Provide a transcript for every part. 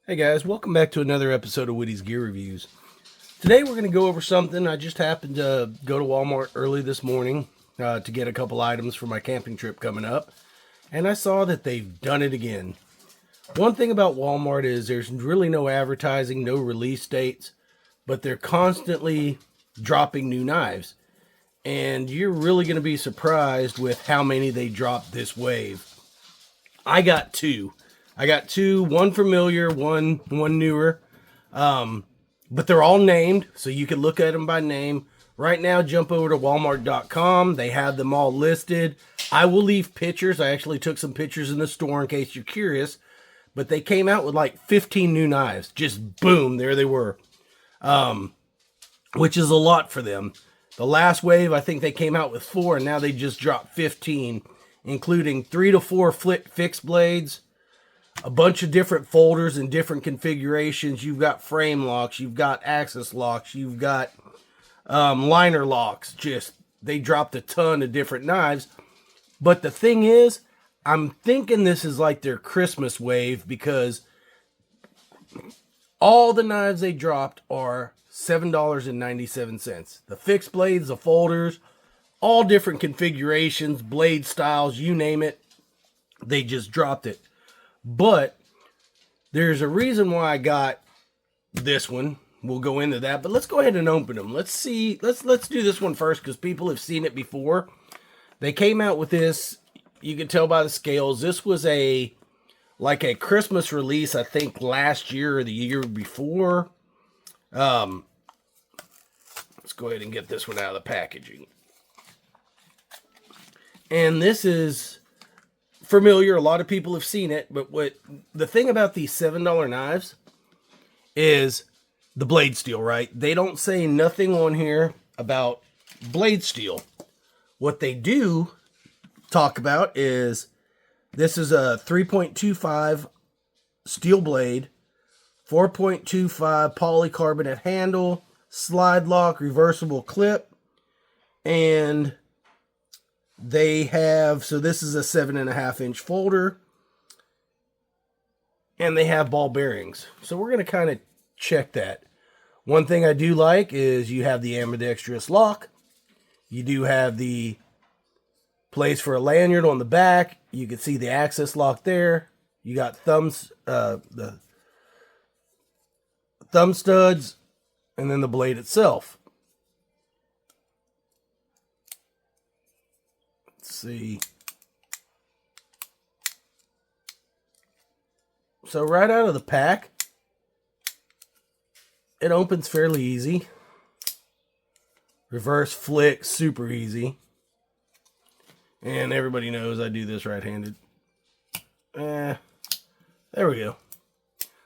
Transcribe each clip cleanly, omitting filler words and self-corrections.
Hey guys, welcome back to another episode of Whitty's Gear Reviews. Today we're going to go over something. I just happened to go to Walmart early this morning to get a couple items for my camping trip coming up. And I saw that they've done it again. One thing about Walmart is there's really no advertising, no release dates, but they're constantly dropping new knives. And you're really going to be surprised with how many they dropped this wave. I got two, one familiar, one newer. But they're all named, so you can look at them by name. Right now, jump over to walmart.com. They have them all listed. I will leave pictures. I actually took some pictures in the store in case you're curious. But they came out with like 15 new knives. Just boom, there they were. Which is a lot for them. The last wave, I think they came out with 4, and now they just dropped 15, including 3 to 4 fixed blades, a bunch of different folders and different configurations. You've got frame locks, you've got axis locks, you've got liner locks. They dropped a ton of different knives. But the thing is, I'm thinking this is like their Christmas wave, because all the knives they dropped are $7.97. The fixed blades, the folders, all different configurations, blade styles, you name it. They just dropped it. But there's a reason why I got this one. We'll go into that, but let's go ahead and open them. Let's see. Let's do this one first, because people have seen it before. They came out with this. You can tell by the scales. This was like a Christmas release, I think last year or the year before. Let's go ahead and get this one out of the packaging. And this is familiar. A lot of people have seen it, but the thing about these $7 knives is the blade steel, right? They don't say nothing on here about blade steel. What they do talk about is this is a 3.25 steel blade, 4.25 polycarbonate handle, slide lock, reversible clip, and they have, so this is a 7.5-inch folder, and they have ball bearings. So we're going to kind of check that. One thing I do like is you have the ambidextrous lock. You do have the place for a lanyard on the back. You can see the access lock there. You got the thumb studs, and then the blade itself. Let's see. So right out of the pack, it opens fairly easy. Reverse flick, super easy. And everybody knows I do this right-handed. There we go.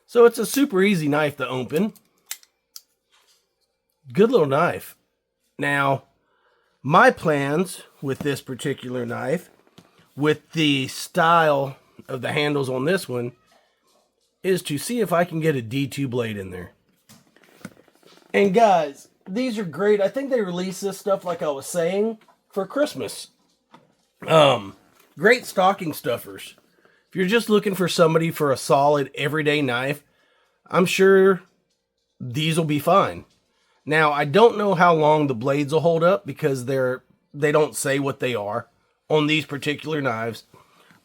So it's a super easy knife to open. Good little knife. Now, my plans with this particular knife, with the style of the handles on this one, is to see if I can get a D2 blade in there. And guys, these are great. I think they released this stuff, like I was saying, for Christmas. Great stocking stuffers. If you're just looking for somebody for a solid everyday knife, I'm sure these will be fine. Now, I don't know how long the blades will hold up, because they don't say what they are on these particular knives.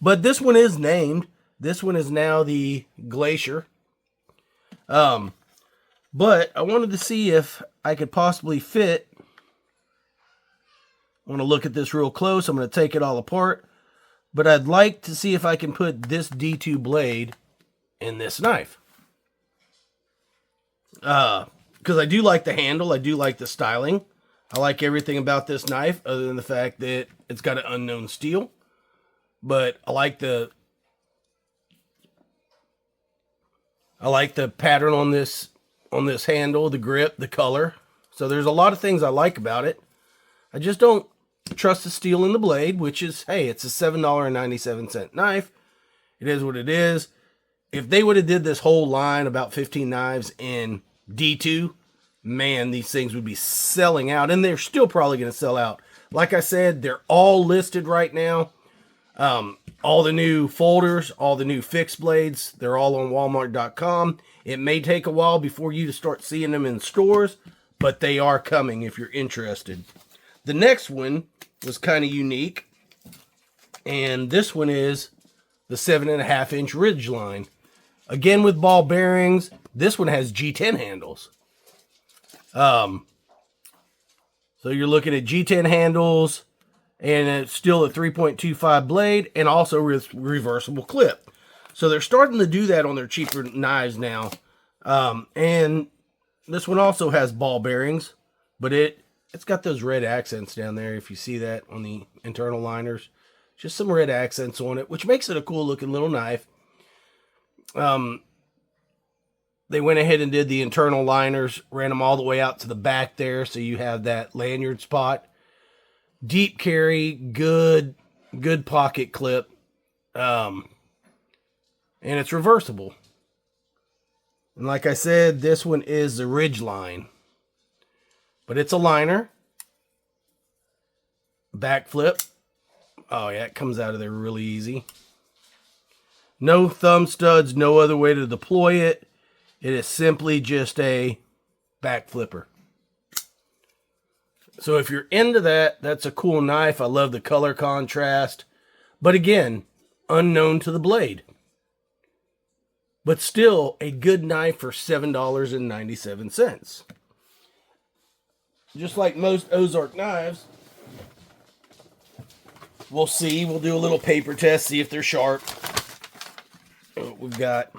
But this one is named. This one is now the Glacier. But I wanted to see if I could possibly fit. I want to look at this real close. I'm going to take it all apart. But I'd like to see if I can put this D2 blade in this knife. Because I do like the handle. I do like the styling. I like everything about this knife, other than the fact that it's got an unknown steel. But I like the pattern on this handle, the grip, the color. So there's a lot of things I like about it. I just don't trust the steel in the blade, which is, hey, it's a $7.97 knife. It is what it is. If they would have did this whole line, about 15 knives in D2, man, these things would be selling out, and they're still probably going to sell out. Like I said, they're all listed right now. All the new folders, all the new fixed blades, they're all on Walmart.com. It may take a while before you to start seeing them in stores, but they are coming if you're interested. The next one was kind of unique, and this one is the 7.5-inch Ridgeline. Again with ball bearings. This one has G10 handles. So you're looking at G10 handles, and it's still a 3.25 blade, and also reversible clip. So they're starting to do that on their cheaper knives now. And this one also has ball bearings, but it's got those red accents down there. If you see that on the internal liners, just some red accents on it, which makes it a cool looking little knife. They went ahead and did the internal liners, ran them all the way out to the back there, so you have that lanyard spot. Deep carry, good pocket clip, and it's reversible. And like I said, this one is the Ridgeline, but it's a liner. Back flip. Oh yeah, it comes out of there really easy. No thumb studs, no other way to deploy it. It is simply just a back flipper. So if you're into that, that's a cool knife. I love the color contrast. But again, unknown to the blade. But still a good knife for $7.97. Just like most Ozark knives, we'll see. We'll do a little paper test, see if they're sharp. We've got...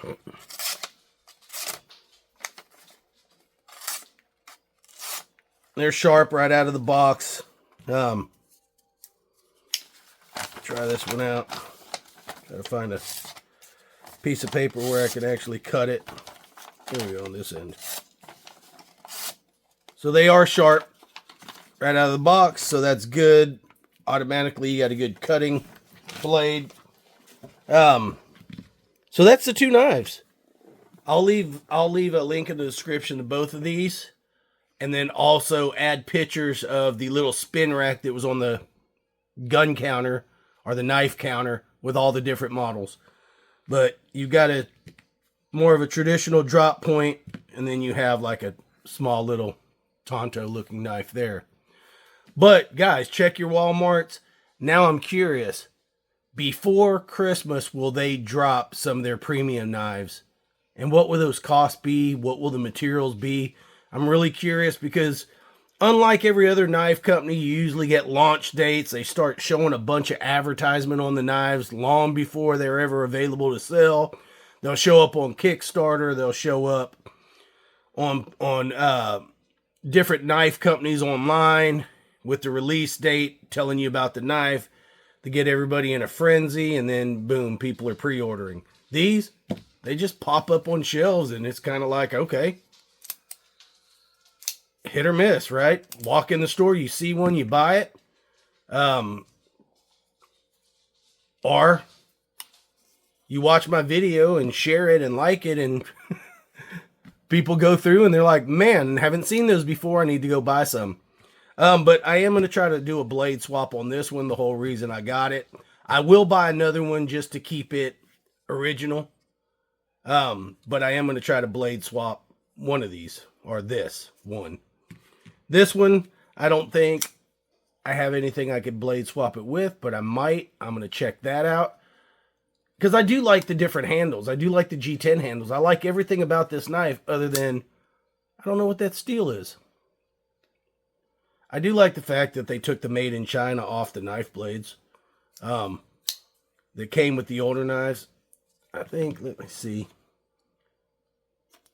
They're sharp right out of the box. Try this one out. Gotta find a piece of paper where I can actually cut it. There we go, on this end. So they are sharp right out of the box, so that's good. Automatically, you got a good cutting blade. So that's the two knives. I'll leave a link in the description to both of these. And then also add pictures of the little spin rack that was on the gun counter or the knife counter with all the different models. But you got a more of a traditional drop point, and then you have like a small little Tonto looking knife there. But guys, check your Walmarts. Now I'm curious, before Christmas, will they drop some of their premium knives? And what will those costs be? What will the materials be? I'm really curious because unlike every other knife company, you usually get launch dates. They start showing a bunch of advertisement on the knives long before they're ever available to sell. They'll show up on Kickstarter. They'll show up on different knife companies online with the release date telling you about the knife to get everybody in a frenzy. And then, boom, people are pre-ordering. These, they just pop up on shelves and it's kind of like, okay. Hit or miss, right? Walk in the store, you see one, you buy it. Or you watch my video and share it and like it, and people go through and they're like, man, haven't seen those before. I need to go buy some. But I am going to try to do a blade swap on this one, the whole reason I got it. I will buy another one just to keep it original. But I am going to try to blade swap one of these, or this one. This one, I don't think I have anything I could blade swap it with, but I might. I'm going to check that out. Because I do like the different handles. I do like the G10 handles. I like everything about this knife other than, I don't know what that steel is. I do like the fact that they took the made in China off the knife blades. That came with the older knives. I think, let me see.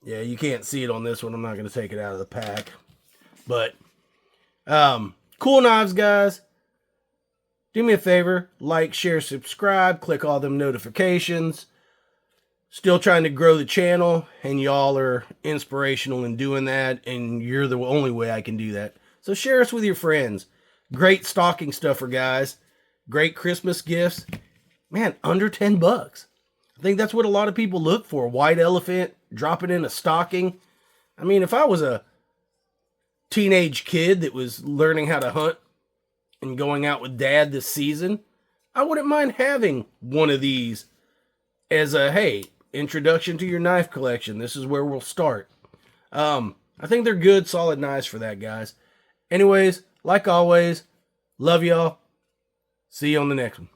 Yeah, you can't see it on this one. I'm not going to take it out of the pack. But, cool knives, guys. Do me a favor. Like, share, subscribe. Click all them notifications. Still trying to grow the channel. And y'all are inspirational in doing that. And you're the only way I can do that. So share us with your friends. Great stocking stuffer, guys. Great Christmas gifts. Man, under 10 bucks. I think that's what a lot of people look for. White elephant. Drop it in a stocking. I mean, if I was a teenage kid that was learning how to hunt and going out with dad this season, I wouldn't mind having one of these as a, hey, introduction to your knife collection. This is where we'll start. I think they're good, solid knives for that, guys. Anyways, like always, love y'all. See you on the next one.